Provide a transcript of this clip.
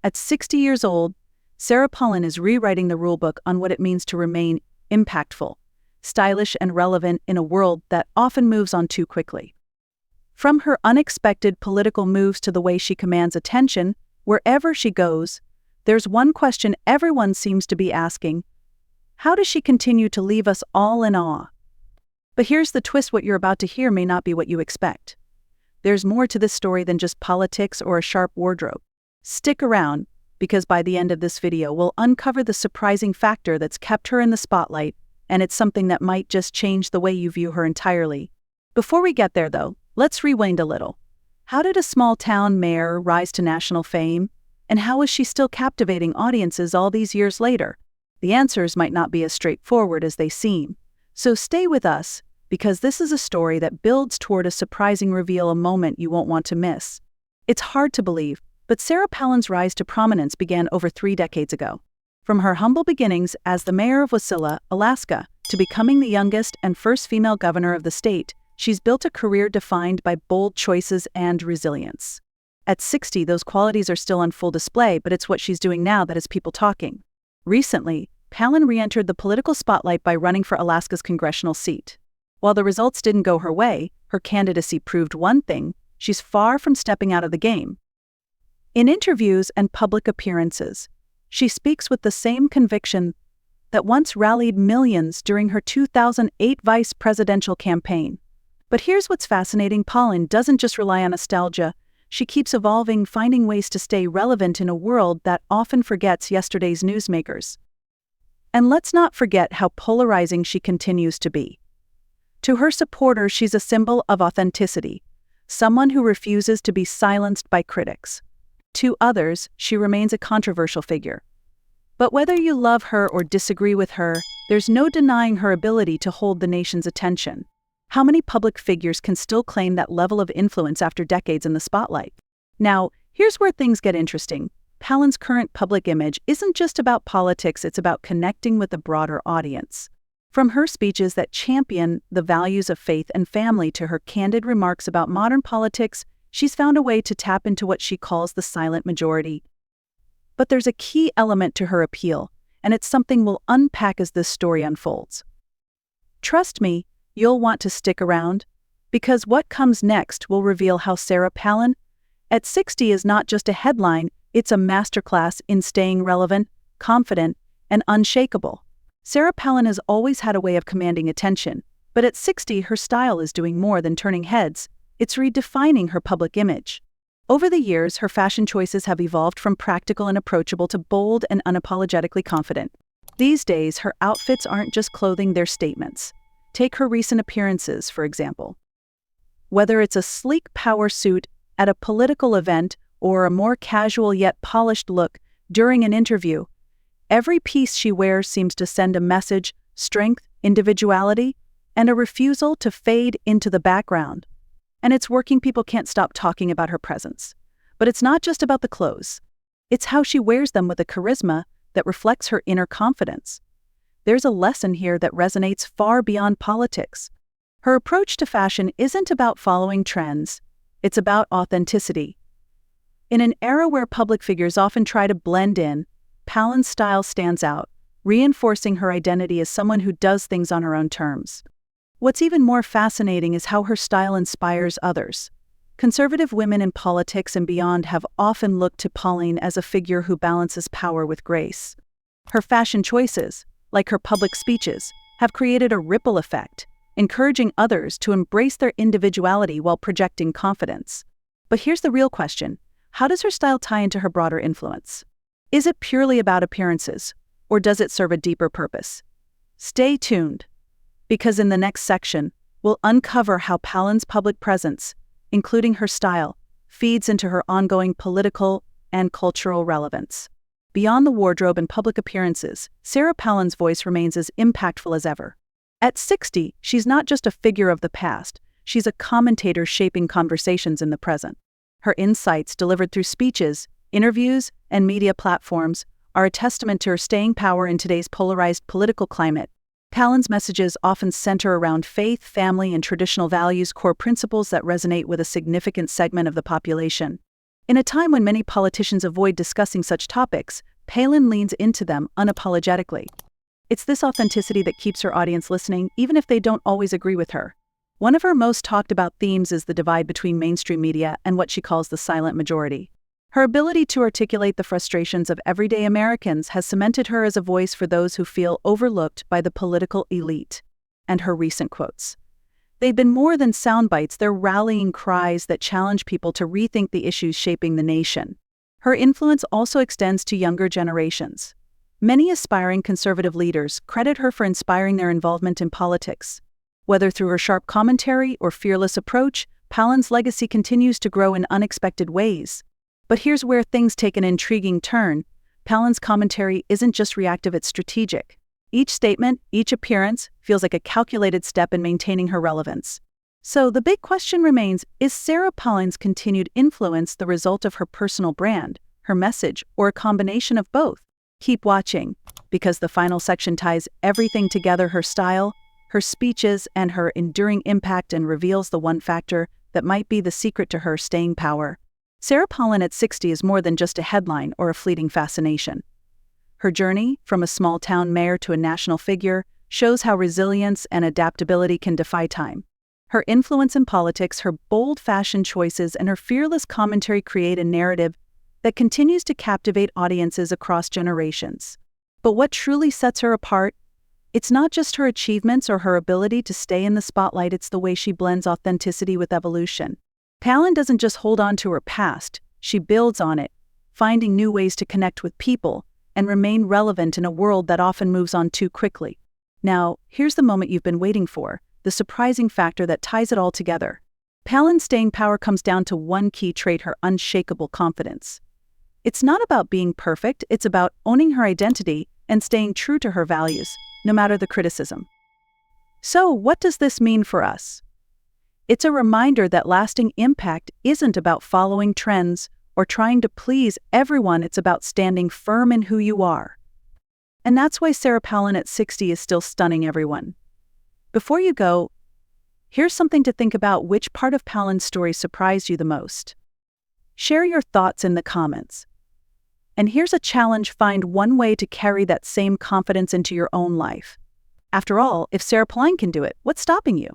At 60 years old, Sarah Palin is rewriting the rulebook on what it means to remain impactful, stylish, and relevant in a world that often moves on too quickly. From her unexpected political moves to the way she commands attention, wherever she goes, there's one question everyone seems to be asking: how does she continue to leave us all in awe? But here's the twist: what you're about to hear may not be what you expect. There's more to this story than just politics or a sharp wardrobe. Stick around, because by the end of this video, we'll uncover the surprising factor that's kept her in the spotlight, and it's something that might just change the way you view her entirely. Before we get there, though, let's rewind a little. How did a small-town mayor rise to national fame? And how is she still captivating audiences all these years later? The answers might not be as straightforward as they seem. So stay with us, because this is a story that builds toward a surprising reveal, a moment you won't want to miss. It's hard to believe, but Sarah Palin's rise to prominence began over 3 decades ago. From her humble beginnings as the mayor of Wasilla, Alaska, to becoming the youngest and first female governor of the state, she's built a career defined by bold choices and resilience. At 60, those qualities are still on full display, but it's what she's doing now that has people talking. Recently, Palin re-entered the political spotlight by running for Alaska's congressional seat. While the results didn't go her way, her candidacy proved one thing: she's far from stepping out of the game. In interviews and public appearances, she speaks with the same conviction that once rallied millions during her 2008 vice presidential campaign. But here's what's fascinating: Palin doesn't just rely on nostalgia. She keeps evolving, finding ways to stay relevant in a world that often forgets yesterday's newsmakers. And let's not forget how polarizing she continues to be. To her supporters, she's a symbol of authenticity, someone who refuses to be silenced by critics. To others, she remains a controversial figure. But whether you love her or disagree with her, there's no denying her ability to hold the nation's attention. How many public figures can still claim that level of influence after decades in the spotlight? Now, here's where things get interesting. Palin's current public image isn't just about politics, it's about connecting with a broader audience. From her speeches that champion the values of faith and family to her candid remarks about modern politics, she's found a way to tap into what she calls the silent majority. But there's a key element to her appeal, and it's something we'll unpack as this story unfolds. Trust me, you'll want to stick around, because what comes next will reveal how Sarah Palin, at 60, is not just a headline, it's a masterclass in staying relevant, confident, and unshakable. Sarah Palin has always had a way of commanding attention, but at 60, her style is doing more than turning heads. It's redefining her public image. Over the years, her fashion choices have evolved from practical and approachable to bold and unapologetically confident. These days, her outfits aren't just clothing, they're statements. Take her recent appearances, for example. Whether it's a sleek power suit at a political event or a more casual yet polished look during an interview, every piece she wears seems to send a message: strength, individuality, and a refusal to fade into the background. And it's working. People can't stop talking about her presence. But it's not just about the clothes. It's how she wears them with a charisma that reflects her inner confidence. There's a lesson here that resonates far beyond politics. Her approach to fashion isn't about following trends. It's about authenticity. In an era where public figures often try to blend in, Palin's style stands out, reinforcing her identity as someone who does things on her own terms. What's even more fascinating is how her style inspires others. Conservative women in politics and beyond have often looked to Palin as a figure who balances power with grace. Her fashion choices, like her public speeches, have created a ripple effect, encouraging others to embrace their individuality while projecting confidence. But here's the real question: how does her style tie into her broader influence? Is it purely about appearances, or does it serve a deeper purpose? Stay tuned, because in the next section, we'll uncover how Palin's public presence, including her style, feeds into her ongoing political and cultural relevance. Beyond the wardrobe and public appearances, Sarah Palin's voice remains as impactful as ever. At 60, she's not just a figure of the past, she's a commentator shaping conversations in the present. Her insights, delivered through speeches, interviews, and media platforms, are a testament to her staying power in today's polarized political climate. Palin's messages often center around faith, family, and traditional values, core principles that resonate with a significant segment of the population. In a time when many politicians avoid discussing such topics, Palin leans into them unapologetically. It's this authenticity that keeps her audience listening, even if they don't always agree with her. One of her most talked about themes is the divide between mainstream media and what she calls the silent majority. Her ability to articulate the frustrations of everyday Americans has cemented her as a voice for those who feel overlooked by the political elite. And her recent quotes. They've been more than sound bites, they're rallying cries that challenge people to rethink the issues shaping the nation. Her influence also extends to younger generations. Many aspiring conservative leaders credit her for inspiring their involvement in politics. Whether through her sharp commentary or fearless approach, Palin's legacy continues to grow in unexpected ways. But here's where things take an intriguing turn. Palin's commentary isn't just reactive, it's strategic. Each statement, each appearance, feels like a calculated step in maintaining her relevance. So the big question remains, is Sarah Palin's continued influence the result of her personal brand, her message, or a combination of both? Keep watching, because the final section ties everything together: her style, her speeches, and her enduring impact, and reveals the one factor that might be the secret to her staying power. Sarah Palin at 60 is more than just a headline or a fleeting fascination. Her journey, from a small-town mayor to a national figure, shows how resilience and adaptability can defy time. Her influence in politics, her bold fashion choices, and her fearless commentary create a narrative that continues to captivate audiences across generations. But what truly sets her apart? It's not just her achievements or her ability to stay in the spotlight, it's the way she blends authenticity with evolution. Palin doesn't just hold on to her past, she builds on it, finding new ways to connect with people and remain relevant in a world that often moves on too quickly. Now, here's the moment you've been waiting for, the surprising factor that ties it all together. Palin's staying power comes down to one key trait: her unshakable confidence. It's not about being perfect, it's about owning her identity and staying true to her values, no matter the criticism. So, what does this mean for us? It's a reminder that lasting impact isn't about following trends or trying to please everyone, it's about standing firm in who you are. And that's why Sarah Palin at 60 is still stunning everyone. Before you go, here's something to think about: which part of Palin's story surprised you the most? Share your thoughts in the comments. And here's a challenge: find one way to carry that same confidence into your own life. After all, if Sarah Palin can do it, what's stopping you?